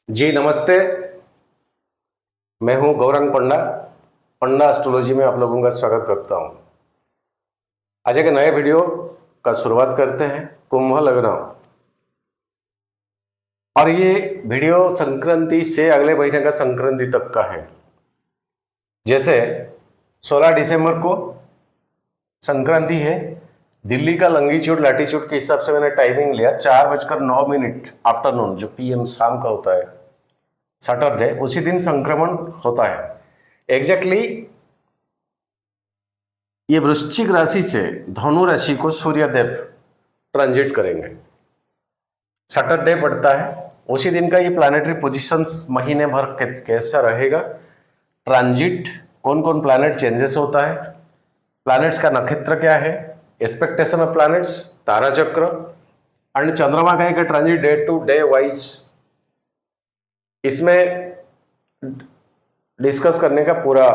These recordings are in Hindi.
जी नमस्ते। मैं हूं गौरंग पंडा। पंडा एस्ट्रोलॉजी में आप लोगों का स्वागत करता हूं। आज एक नए वीडियो का शुरुआत करते हैं कुंभ लग्न। और ये वीडियो संक्रांति से अगले महीने का संक्रांति तक का है। जैसे 16 दिसंबर को संक्रांति है, दिल्ली का लंगीट्यूड लैटीट्यूड के हिसाब से मैंने टाइमिंग लिया 4:09 आफ्टरनून, जो पीएम शाम का होता है सैटरडे, उसी दिन संक्रमण होता है। एग्जैक्टली ये वृश्चिक राशि से धनु राशि को सूर्यदेव ट्रांजिट करेंगे। सैटरडे पड़ता है, उसी दिन का ये प्लैनेटरी पोजीशंस महीने भर कैसा रहेगा, ट्रांजिट कौन कौन प्लैनेट चेंजेस होता है, प्लैनेट्स का नक्षत्र क्या है, एक्सपेक्टेशन ऑफ प्लैनेट्स, तारा चक्र एंड चंद्रमा का एक transit day to day wise इसमें डिस्कस करने का पूरा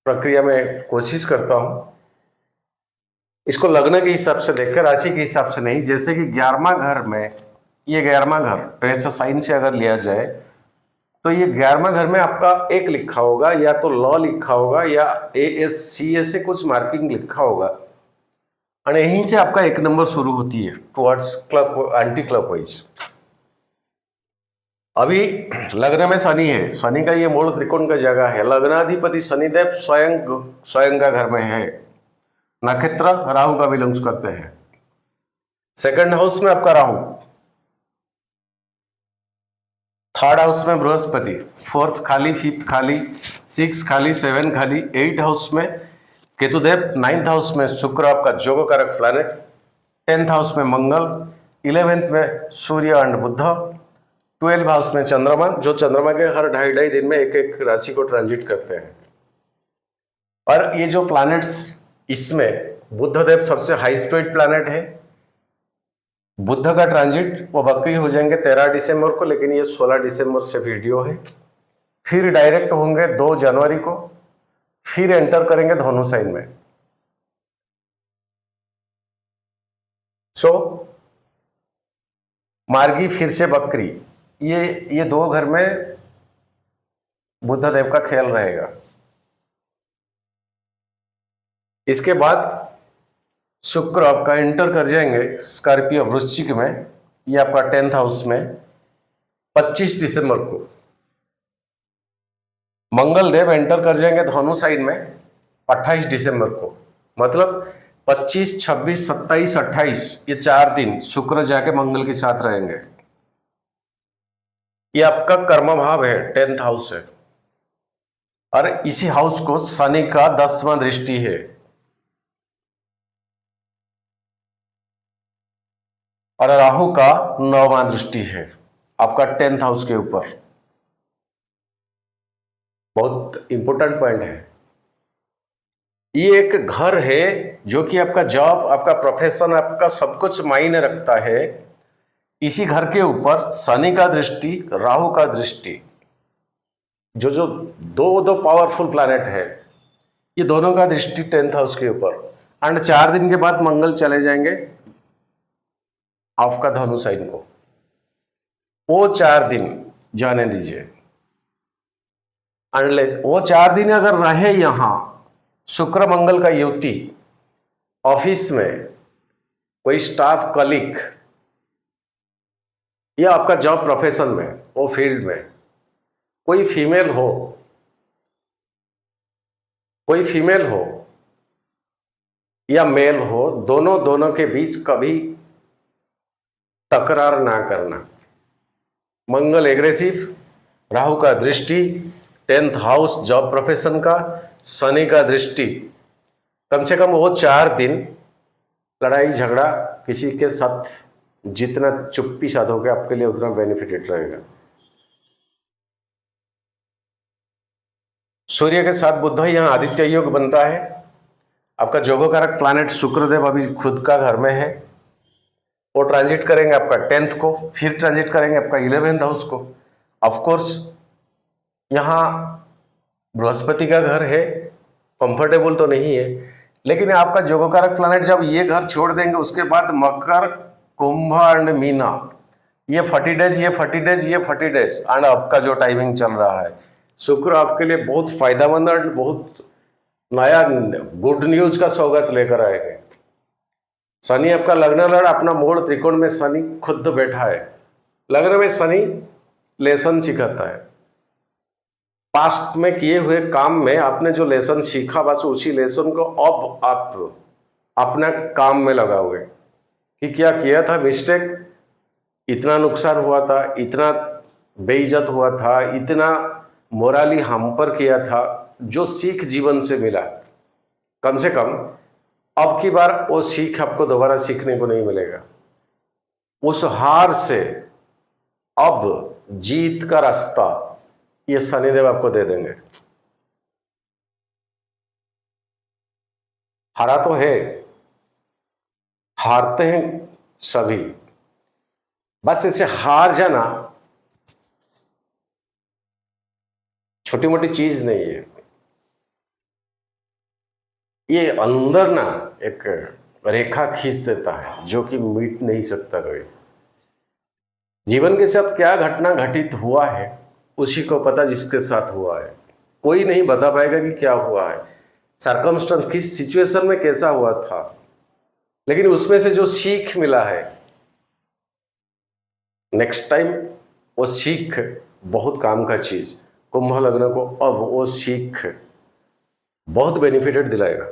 प्रक्रिया में कोशिश करता हूं। इसको लग्न के हिसाब से देखकर, राशि के हिसाब से नहीं। जैसे कि 11वां घर में, ये 11वां घर ट्रेस साइन से अगर लिया जाए तो ये 11वां घर में आपका एक लिखा होगा, या तो लॉ लिखा होगा या ASCA से कुछ मार्किंग लिखा होगा, और यहीं से आपका एक नंबर शुरू होती है टुवर्ड्स क्लॉक एंटी क्लॉकवाइज। अभी लग्न में शनि है, शनि का ये मूल त्रिकोण का जगह है, लग्नाधिपति शनिदेव स्वयं का घर में है, नक्षत्र राहु का बिलोंग्स करते हैं। सेकंड हाउस में आपका राहु, थर्ड हाउस में बृहस्पति, फोर्थ खाली, फिफ्थ खाली, 6 खाली, 7 खाली, 8 हाउस में केतुदेव, 9th हाउस में शुक्र आपका जोग कारक प्लैनेट, 10th हाउस में मंगल, 11th में सूर्य एंड बुध, 12 हाउस में चंद्रमा, जो चंद्रमा के हर 2.5 दिन में एक एक राशि को ट्रांजिट करते हैं। और ये जो प्लैनेट्स, इसमें बुधदेव सबसे हाई स्पीड प्लैनेट है। बुध का ट्रांजिट वो बकरी हो जाएंगे 13 दिसंबर को, लेकिन ये 16 दिसंबर से वीडियो है। फिर डायरेक्ट होंगे 2 जनवरी को, फिर एंटर करेंगे धनु साइन में। सो मार्गी फिर से बकरी, ये 2 घर में बुधदेव का खेल रहेगा। इसके बाद शुक्र आपका एंटर कर जाएंगे स्कॉर्पियो वृश्चिक में, ये आपका 10th हाउस में 25 दिसंबर को। मंगल देव एंटर कर जाएंगे धनु साइन में 28 दिसंबर को। मतलब 25, 26, 27, 28 ये 4 दिन शुक्र जाके मंगल के साथ रहेंगे। ये आपका कर्म भाव है, 10th हाउस है, और इसी हाउस को शनि का 10वां दृष्टि है। और राहु का 9वां दृष्टि है आपका 10th हाउस के ऊपर। बहुत इंपॉर्टेंट पॉइंट है। ये एक घर है जो कि आपका जॉब, आपका प्रोफेशन, आपका सब कुछ मायने रखता है। इसी घर के ऊपर शनि का दृष्टि, राहु का दृष्टि, जो दो पावरफुल प्लैनेट है, ये दोनों का दृष्टि 10th हाउस के ऊपर। एंड 4 दिन के बाद मंगल चले जाएंगे आपका धनु साइन को। वो 4 दिन जाने दीजिए। वो 4 दिन अगर रहे यहां शुक्र मंगल का युति, ऑफिस में कोई स्टाफ कलीग, या आपका जॉब प्रोफेशन में, वो फील्ड में कोई फीमेल हो या मेल हो, दोनों के बीच कभी तकरार ना करना। मंगल एग्रेसिव, राहु का दृष्टि, 10th हाउस जॉब प्रोफेशन का, शनि का दृष्टि, कम से कम वो 4 दिन लड़ाई झगड़ा किसी के साथ जितना चुप्पी साधोगे आपके लिए उतना बेनिफिटेड रहेगा। सूर्य के साथ बुध यहां आदित्य योग बनता है। आपका जोगकारक प्लैनेट शुक्रदेव अभी खुद का घर में है, वो ट्रांजिट करेंगे आपका 10th को, फिर ट्रांजिट करेंगे आपका 11th हाउस को। ऑफकोर्स यहाँ बृहस्पति का घर है, कंफर्टेबल तो नहीं है, लेकिन आपका जोगकारक प्लैनेट जब ये घर छोड़ देंगे उसके बाद मकर, कुंभ एंड मीना ये 40 डेज, ये 40 डेज, ये 40 डेज एंड आपका जो टाइमिंग चल रहा है, शुक्र आपके लिए बहुत फायदेमंद और बहुत नया गुड न्यूज का सौगात लेकर आएंगे। शनि आपका लग्न लड़ अपना मोड़ त्रिकोण में शनि खुद बैठा है। लग्न में शनि लेसन सिखाता है। पास्ट में किए हुए काम में आपने जो लेसन सीखा, बस उसी लेसन को अब आप अपना काम में लगाओगे कि क्या किया था मिस्टेक, इतना नुकसान हुआ था, इतना बेइज्जत हुआ था, इतना मोराली हम पर किया था, जो सीख जीवन से मिला, कम से कम अब की बार वो सीख आपको दोबारा सीखने को नहीं मिलेगा। उस हार से अब जीत का रास्ता ये शनिदेव आपको दे देंगे। हारा तो है, हारते हैं सभी, बस इसे हार जाना छोटी मोटी चीज नहीं है। ये अंदर ना एक रेखा खींच देता है जो कि मिट नहीं सकता कोई। जीवन के साथ क्या घटना घटित हुआ है उसी को पता जिसके साथ हुआ है। कोई नहीं बता पाएगा कि क्या हुआ है, सर्कमस्टेंस किस सिचुएशन में कैसा हुआ था, लेकिन उसमें से जो सीख मिला है नेक्स्ट टाइम, वो सीख बहुत काम का चीज कुंभ लग्न को अब वो सीख बहुत बेनिफिटेड दिलाएगा।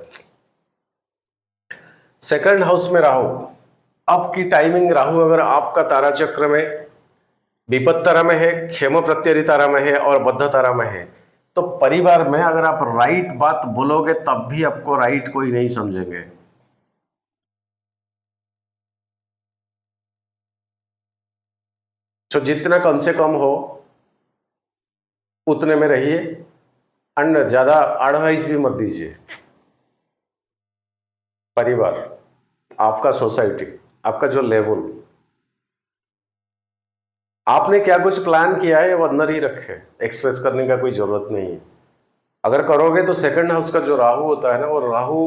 सेकंड हाउस में राहु, अब की टाइमिंग राहु अगर आपका तारा चक्र में विपत्त तारा में है, क्षेम प्रत्ययी तारा में है और बद्ध तारा में है, तो परिवार में अगर आप राइट बात बोलोगे तब भी आपको राइट कोई नहीं समझेंगे। तो जितना कम से कम हो उतने में रहिए, अन्य ज्यादा एडवाइस भी मत दीजिए। परिवार, आपका सोसाइटी, आपका जो लेवल, आपने क्या कुछ प्लान किया है वो अंदर ही रखे, एक्सप्रेस करने का कोई जरूरत नहीं है। अगर करोगे तो सेकंड हाउस का जो राहु होता है ना, वो राहु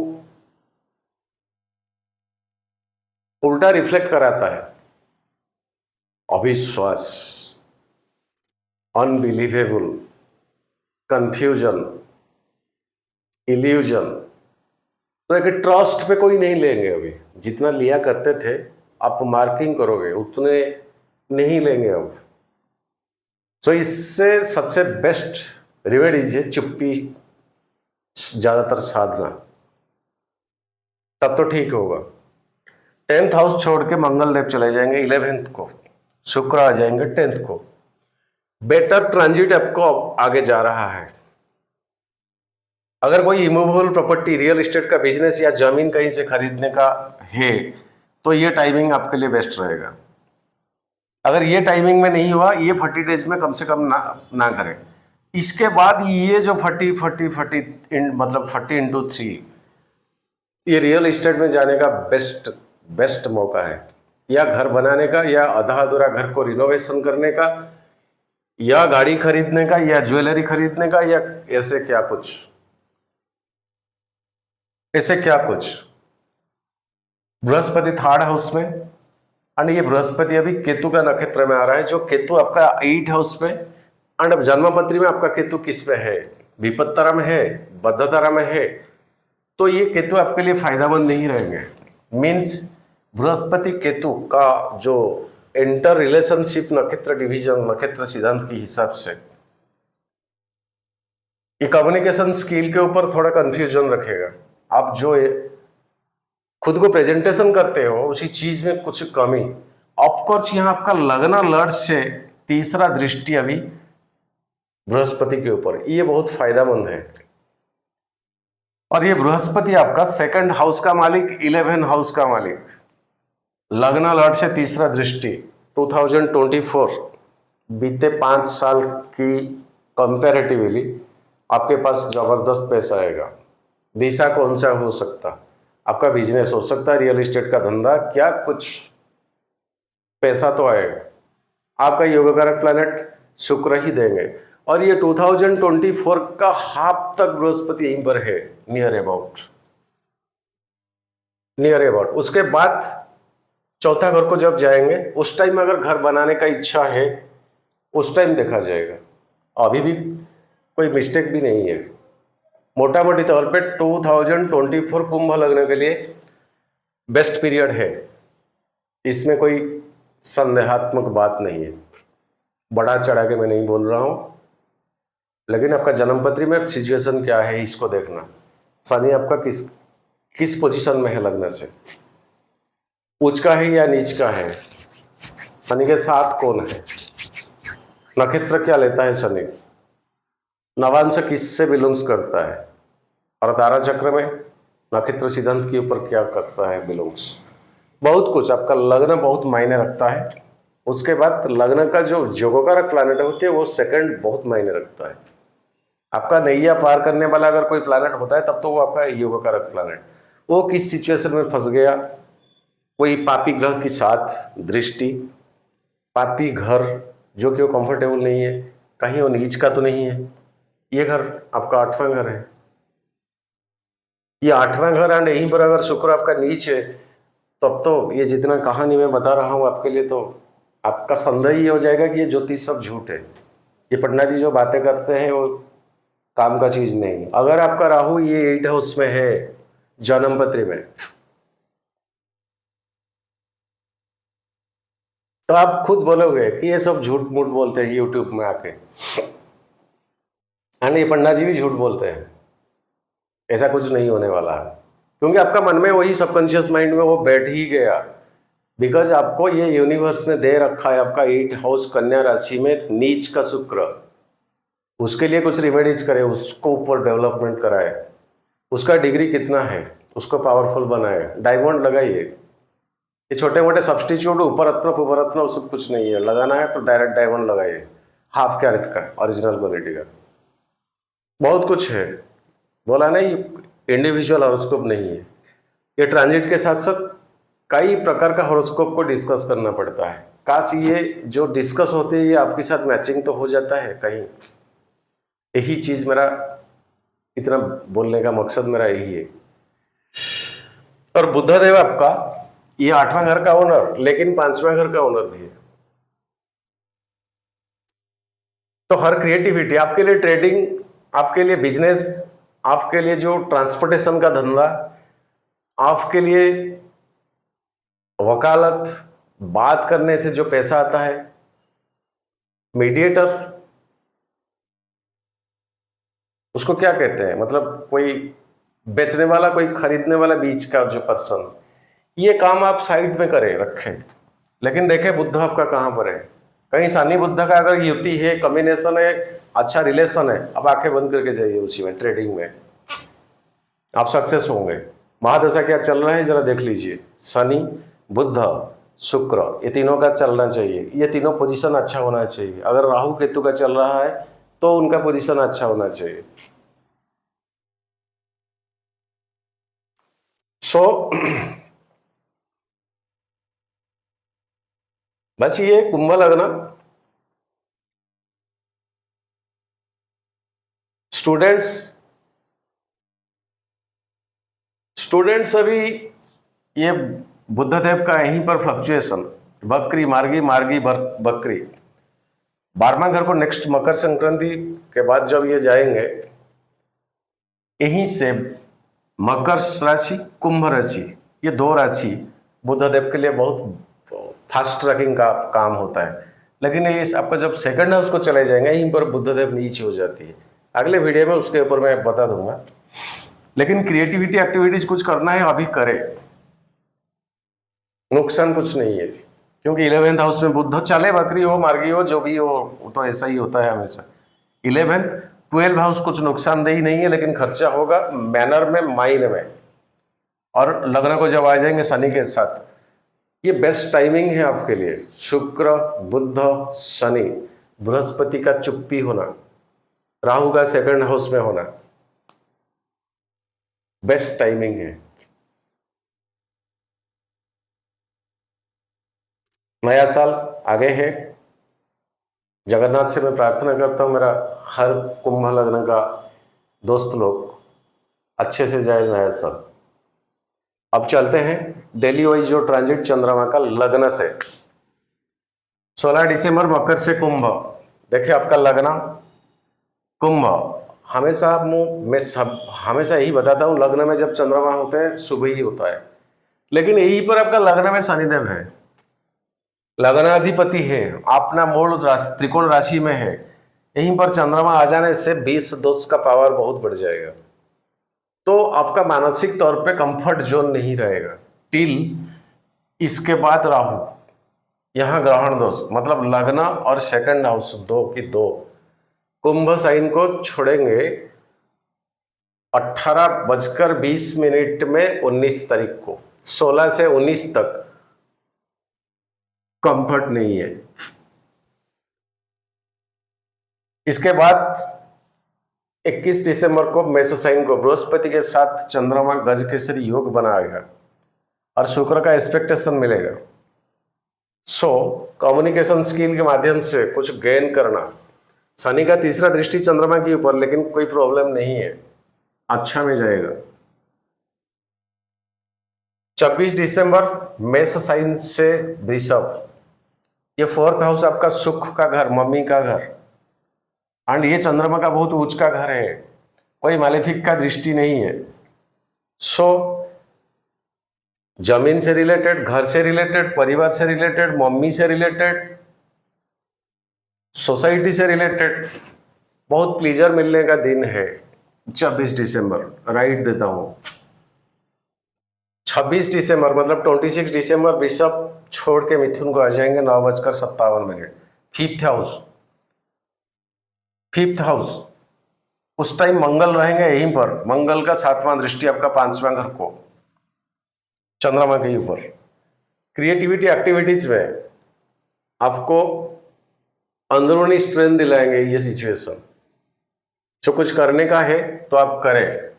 उल्टा रिफ्लेक्ट कराता है अविश्वास, अनबिलीवेबल, कंफ्यूजन, इल्यूजन। तो एक ट्रस्ट पे कोई नहीं लेंगे। अभी जितना लिया करते थे आप मार्किंग करोगे उतने नहीं लेंगे अब। तो इससे सबसे बेस्ट रिमेडीज है चुप्पी, ज्यादातर साधना, तब तो ठीक होगा। 10th हाउस छोड़ के मंगल देव चले जाएंगे 11th को, शुक्र आ जाएंगे 10th को। बेटर ट्रांजिट आपको आगे जा रहा है। अगर कोई इमूवेबल प्रॉपर्टी, रियल एस्टेट का बिजनेस या जमीन कहीं से खरीदने का है तो ये टाइमिंग आपके लिए बेस्ट रहेगा। अगर ये टाइमिंग में नहीं हुआ, ये 40 डेज में कम से कम ना करें। इसके बाद ये जो 40 मतलब 40 into 3, ये रियल एस्टेट में जाने का बेस्ट मौका है, या घर बनाने का, या आधा अधूरा घर को रिनोवेशन करने का, या गाड़ी खरीदने का, या ज्वेलरी खरीदने का, या ऐसे क्या कुछ। बृहस्पति 3rd हाउस में, एंड ये बृहस्पति अभी केतु का नक्षत्र में आ रहा है, जो केतु आपका 8th हाउस में, एंड जन्मपत्री में आपका केतु किस में है, विपत्त तारा में है, बद्ध तारा में है। तो ये केतु आपके लिए फायदेमंद नहीं रहेंगे। मीन्स बृहस्पति केतु का जो इंटर रिलेशनशिप नक्षत्र डिवीजन, नक्षत्र सिद्धांत के हिसाब से ये कम्युनिकेशन स्किल के ऊपर थोड़ा कंफ्यूजन रखेगा। आप जो खुद को प्रेजेंटेशन करते हो उसी चीज में कुछ कमी। ऑफकोर्स यहाँ आपका लगना लड़ से 3रा दृष्टि अभी बृहस्पति के ऊपर, ये बहुत फायदेमंद है। और ये बृहस्पति आपका 2nd हाउस का मालिक, 11th हाउस का मालिक, लग्न लॉर्ड से 3रा दृष्टि। 2024 बीते 5 साल की कंपैरेटिवली आपके पास जबरदस्त पैसा आएगा। दिशा कौन सा हो सकता, आपका बिजनेस हो सकता है, रियल एस्टेट का धंधा, क्या कुछ पैसा तो आएगा। आपका योग कारक प्लैनेट शुक्र ही देंगे। और ये 2024 का हाफ तक बृहस्पति यहीं पर है, नियर अबाउट। उसके बाद चौथा घर को जब जाएंगे उस टाइम अगर घर बनाने का इच्छा है उस टाइम देखा जाएगा। अभी भी कोई मिस्टेक भी नहीं है। मोटा मोटी तौर पे 2024 कुंभ लगने के लिए बेस्ट पीरियड है, इसमें कोई संदेहात्मक बात नहीं है। बड़ा चढ़ा के मैं नहीं बोल रहा हूँ, लेकिन आपका जन्मपत्री में सिचुएशन क्या है इसको देखना। शनि आपका किस पोजीशन में है लगने से, उच्च का है या नीच का है, शनि के साथ कौन है, नक्षत्र क्या लेता है शनि, नवांश किससे बिलोंग्स करता है, और तारा चक्र में नक्षत्र सिद्धांत के ऊपर क्या करता है बिलोंग्स। बहुत कुछ आपका लग्न बहुत मायने रखता है। उसके बाद लग्न का जो योगकारक प्लैनेट होते हैं वो सेकंड बहुत मायने रखता है। आपका नैया पार करने वाला अगर कोई प्लैनेट होता है तब तो वो आपका योगकारक प्लैनेट, वो किस सिचुएशन में फंस गया, कोई पापी ग्रह के साथ दृष्टि, पापी घर जो कि वो कंफर्टेबल नहीं है, कहीं वो नीच का तो नहीं है। ये घर आपका 8वां घर है, ये 8वां घर है, यहीं पर अगर शुक्र आपका नीच है तब तो ये जितना कहानी मैं बता रहा हूँ आपके लिए तो आपका संदेह ही हो जाएगा कि ये ज्योतिष सब झूठ है, ये पटना जी जो बातें करते हैं वो काम का चीज नहीं। अगर आपका राहु ये 8 हाउस में है जन्मपत्री में, तो आप खुद बोलोगे कि ये सब झूठ मूठ बोलते हैं यूट्यूब में आके, एंड ये पन्ना जी भी झूठ बोलते हैं। ऐसा कुछ नहीं होने वाला है, क्योंकि आपका मन में वही सबकॉन्शियस माइंड में वो बैठ ही गया। बिकॉज आपको ये यूनिवर्स ने दे रखा है आपका 8 हाउस कन्या राशि में नीच का शुक्र, उसके लिए कुछ रिमेडीज करे, उसको ऊपर डेवलपमेंट कराए, उसका डिग्री कितना है उसको पावरफुल बनाए, डायमंड लगाइए। ये छोटे मोटे सब्सटीट्यूट उपरत्न उपरत्न सब कुछ नहीं है, लगाना है तो डायरेक्ट डायमंड लगाइए, हाफ कैरेट का ओरिजिनल क्वालिटी का। बहुत कुछ है, बोला नहीं इंडिविजुअल हॉरोस्कोप नहीं है, ये ट्रांजिट के साथ साथ कई प्रकार का हॉरोस्कोप को डिस्कस करना पड़ता है। काश ये जो डिस्कस होते हैं ये आपके साथ मैचिंग तो हो जाता है कहीं। यही चीज मेरा इतना बोलने का मकसद मेरा यही है। और बुधदेव आपका ये 8वां घर का ओनर लेकिन 5वां घर का ओनर भी है, तो हर क्रिएटिविटी आपके लिए, ट्रेडिंग आपके लिए, बिजनेस आपके लिए, जो ट्रांसपोर्टेशन का धंधा आपके लिए, वकालत, बात करने से जो पैसा आता है, मीडिएटर उसको क्या कहते हैं, मतलब कोई बेचने वाला कोई खरीदने वाला बीच का जो पर्सन, ये काम आप साइड में करें रखें। लेकिन देखें बुद्ध आपका कहां पर है, कहीं शनि बुद्ध का अगर युति है, कॉम्बिनेशन है, अच्छा रिलेशन है, अब आंखें बंद करके जाइए उसी में, ट्रेडिंग में आप सक्सेस होंगे। महादशा क्या चल रहा है जरा देख लीजिए, शनि बुद्ध शुक्र ये तीनों का चलना चाहिए, ये तीनों पोजीशन अच्छा होना चाहिए। अगर राहु केतु का चल रहा है तो उनका पोजीशन अच्छा होना चाहिए। बस ये कुंभ लग्न स्टूडेंट्स अभी ये बुद्धदेव का यहीं पर फ्लक्चुएशन, बकरी मार्गी मार्गी बकरी, 12वां घर को नेक्स्ट मकर संक्रांति के बाद जब ये जाएंगे, यहीं से मकर राशि कुंभ राशि, ये 2 राशि बुद्धदेव के लिए बहुत फास्ट ट्रैकिंग का काम होता है। लेकिन ये आपका जब सेकंड हाउस को चले जाएंगे यहीं पर बुद्धदेव नीचे हो जाती है। अगले वीडियो में उसके ऊपर मैं बता दूंगा। लेकिन क्रिएटिविटी एक्टिविटीज कुछ करना है अभी करें, नुकसान कुछ नहीं है, क्योंकि 11th हाउस में बुद्ध, चाले बकरी हो मार्गी हो जो भी हो तो ऐसा ही होता है हमेशा। 12 हाउस कुछ नुकसानदेही नहीं है, लेकिन खर्चा होगा मैनर में, माइंड में। और लग्न को जब आ जाएंगे शनि के साथ, ये बेस्ट टाइमिंग है आपके लिए। शुक्र बुद्ध शनि, बृहस्पति का चुप्पी होना, राहु का सेकंड हाउस में होना, बेस्ट टाइमिंग है। नया साल आगे है, जगन्नाथ से मैं प्रार्थना करता हूं मेरा हर कुंभ लग्न का दोस्त लोग अच्छे से जाए नया साल। अब चलते हैं डेली वाइज जो ट्रांजिट चंद्रमा का लग्न से। 16 दिसंबर मकर से कुंभ। देखिए आपका लग्न कुंभ। हमेशा मैं हमेशा यही बताता हूँ, लग्न में जब चंद्रमा होते हैं सुबह ही होता है, लेकिन यहीं पर आपका लग्न में शनिदेव है, लग्नाधिपति है, अपना मूल त्रिकोण राशि में है। यहीं पर चंद्रमा आ जाने से 20 दोष का पावर बहुत बढ़ जाएगा, तो आपका मानसिक तौर पे कंफर्ट जोन नहीं रहेगा टिल। इसके बाद राहु, यहां ग्रहण दोष, मतलब लग्न और सेकंड हाउस दो की दो। कुंभ साइन को छोड़ेंगे 18:20 में 19 तारीख को, 16 से 19 तक कंफर्ट नहीं है। इसके बाद 21 दिसंबर को मेष साइन को बृहस्पति के साथ चंद्रमा गज केसरी योग बनाएगा और शुक्र का एक्सपेक्टेशन मिलेगा। सो कम्युनिकेशन स्किल के माध्यम से कुछ गेन करना। शनि का तीसरा दृष्टि चंद्रमा के ऊपर, लेकिन कोई प्रॉब्लम नहीं है, अच्छा में जाएगा। 26 दिसंबर मेष साइन से वृषभ, ये 4th हाउस आपका सुख का घर, मम्मी का घर, एंड ये चंद्रमा का बहुत उच्च का घर है, कोई मालेफिक का दृष्टि नहीं है। सो जमीन से रिलेटेड, घर से रिलेटेड, परिवार से रिलेटेड, मम्मी से रिलेटेड, सोसाइटी से रिलेटेड बहुत प्लीजर मिलने का दिन है। 26 दिसंबर राइट देता हूं। 26 दिसंबर मतलब 26 दिसंबर वृषभ छोड़ के मिथुन को आ जाएंगे 9:57। 5th हाउस उस टाइम मंगल रहेंगे यहीं पर। मंगल का 7वां दृष्टि आपका 5वां घर को चंद्रमा के ऊपर। क्रिएटिविटी एक्टिविटीज में आपको अंदरूनी स्ट्रेंथ दिलाएंगे ये सिचुएशन। जो कुछ करने का है तो आप करें,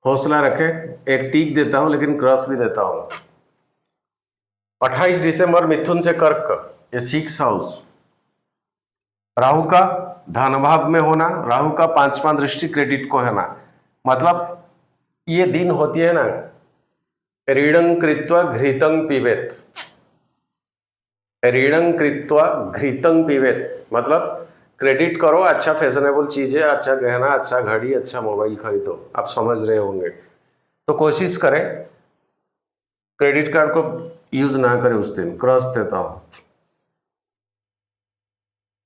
हौसला रखें। एक टीक देता हूं लेकिन क्रॉस भी देता हूं। 28 दिसंबर मिथुन से कर्क, ये 6th हाउस, राहु का धन भाव में होना, राहु का 5वां दृष्टि क्रेडिट को है ना, मतलब ये दिन होती है ना, ऋणं कृत्वा घृतं पिबेत, ऋणं कृत्वा घृतं पिबेत, मतलब क्रेडिट करो, अच्छा फैशनेबल चीजें, अच्छा गहना, अच्छा घड़ी, अच्छा मोबाइल खरीदो। आप समझ रहे होंगे, तो कोशिश करें क्रेडिट कार्ड को यूज ना करें उस दिन। क्रॉस देता हूं।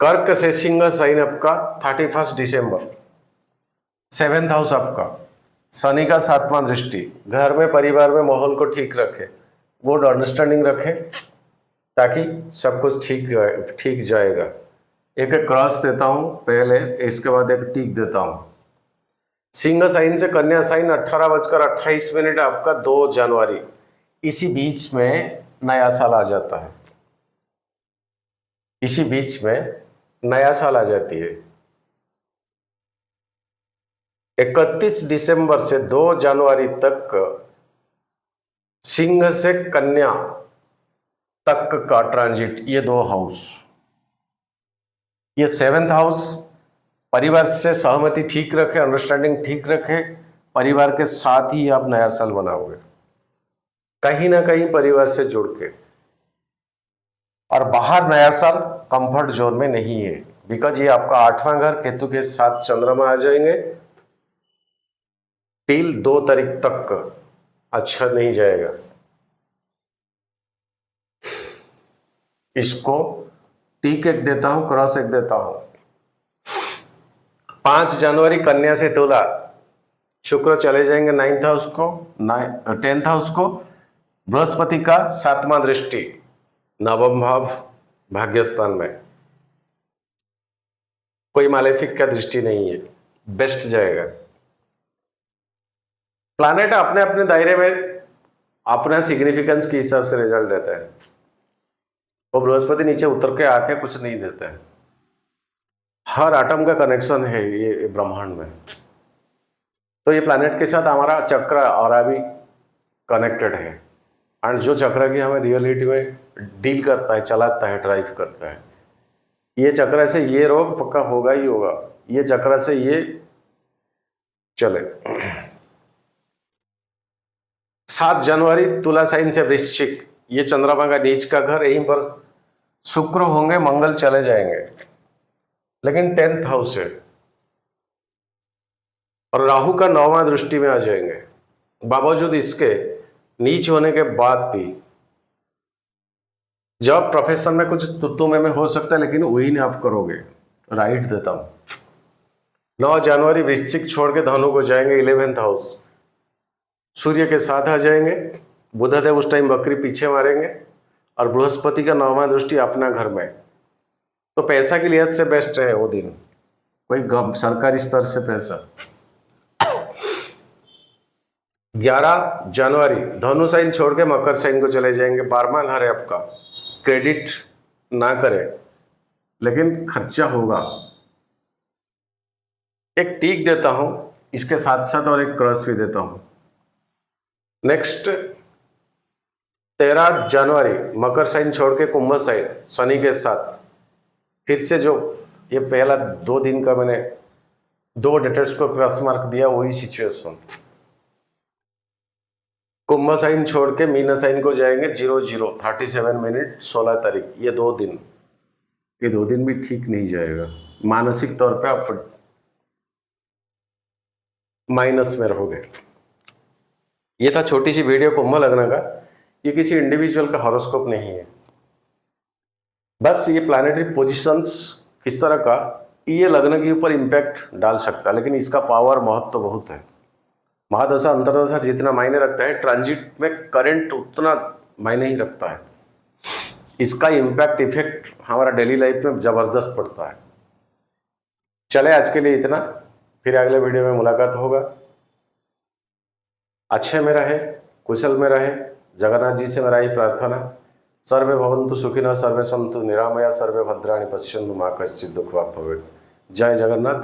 कर्क से सिंह साइन आपका 31 दिसंबर, 7th हाउस आपका, शनि का 7वां दृष्टि, घर में परिवार में माहौल को ठीक रखे, गुड अंडरस्टैंडिंग रखे, ताकि सब कुछ ठीक जाएगा। एक क्रॉस देता हूं पहले, इसके बाद एक टिक देता हूं। सिंह साइन से कन्या साइन 18:28 आपका 2 जनवरी, इसी बीच में नया साल आ जाता है, इसी बीच में नया साल आ जाती है। 31 दिसंबर से 2 जनवरी तक सिंह से कन्या तक का ट्रांजिट, ये 2 हाउस, ये 7th हाउस, परिवार से सहमति ठीक रखे, अंडरस्टैंडिंग ठीक रखे, परिवार के साथ ही आप नया साल बनाओगे, कहीं ना कहीं परिवार से जुड़ के। और बाहर नया साल कंफर्ट जोन में नहीं है, बिकॉज ये आपका 8वां घर केतु के साथ चंद्रमा आ जाएंगे। टिल 2 तारीख तक अच्छा नहीं जाएगा। इसको टिक एक देता हूं, क्रॉस एक देता हूं। 5 जनवरी कन्या से तुला, शुक्र चले जाएंगे 9th हाउस को, 10th हाउस को, बृहस्पति का 7वां दृष्टि 9वां भाव भाग्यस्थान में, कोई मालेफिक का दृष्टि नहीं है, बेस्ट जाएगा। प्लैनेट अपने अपने दायरे में अपना सिग्निफिकेंस के हिसाब से रिजल्ट देता है। वो बृहस्पति नीचे उतर के आके कुछ नहीं देता है। हर एटम का कनेक्शन है ये ब्रह्मांड में, तो ये प्लैनेट के साथ हमारा चक्र और भी कनेक्टेड है, एंड जो चक्र की हमें रियलिटी में डील करता है, चलाता है, ड्राइव करता है। ये चक्र से ये रोग पक्का होगा ही होगा, ये चक्र से ये चले। 7 जनवरी तुला साइन से वृश्चिक, ये चंद्रमा का नीच का घर, यहीं पर शुक्र होंगे, मंगल चले जाएंगे, लेकिन 10th हाउस है और राहु का 9वां दृष्टि में आ जाएंगे। बावजूद इसके नीच होने के बाद भी जब प्रोफेशन में कुछ तुत्तु में हो सकता है, लेकिन वही नहीं आप करोगे। राइट देता हूं। 9 जनवरी वृश्चिक छोड़ के धनु को जाएंगे, 11th हाउस, सूर्य के साथ आ जाएंगे। बुधदेव उस टाइम बकरी पीछे मारेंगे और बृहस्पति का 9वां दृष्टि अपना घर में, तो पैसा की लिहाज से बेस्ट है वो दिन, कोई सरकारी स्तर से पैसा। 11 जनवरी धनु साइन छोड़ के मकर साइन को चले जाएंगे। 12वां घर है आपका। क्रेडिट ना करें, लेकिन खर्चा होगा। एक टीक देता हूं, इसके साथ साथ और एक क्रॉस भी देता हूं। नेक्स्ट 13 जनवरी मकर साइन छोड़ के कुंभ साइन शनि के साथ, फिर से जो ये पहला 2 दिन का मैंने 2 डेटर्स को क्रॉस मार्क दिया, वही सिचुएशन। कुंभ साइन छोड़ के मीन साइन को जाएंगे 00 37 मिनट 16 तारीख। ये 2 दिन, ये 2 दिन भी ठीक नहीं जाएगा। मानसिक तौर पे आप माइनस में रहोगे। ये था छोटी सी वीडियो कुंभ लग्न का। ये किसी इंडिविजुअल का हॉरोस्कोप नहीं है, बस ये प्लैनेटरी पोजीशंस किस तरह का ये लग्न के ऊपर इम्पैक्ट डाल सकता है, लेकिन इसका पावर महत्व तो बहुत है। महादशा अंतरदशा जितना मायने रखता है, ट्रांजिट में करंट उतना मायने ही रखता है। इसका इम्पैक्ट इफेक्ट हमारा डेली लाइफ में जबरदस्त पड़ता है। चले आज के लिए इतना, फिर अगले वीडियो में मुलाकात होगा। अच्छे में रहे, कुशल में रहे, जगन्नाथ जी से मेरा ही प्रार्थना। सर्वे भवन्तु सुखिनः, सर्वे सन्तु निरामया, सर्वे भद्राणि पश्यन्तु मा कश्चित् दुःखभाग् भवेत्। जय जगन्नाथ।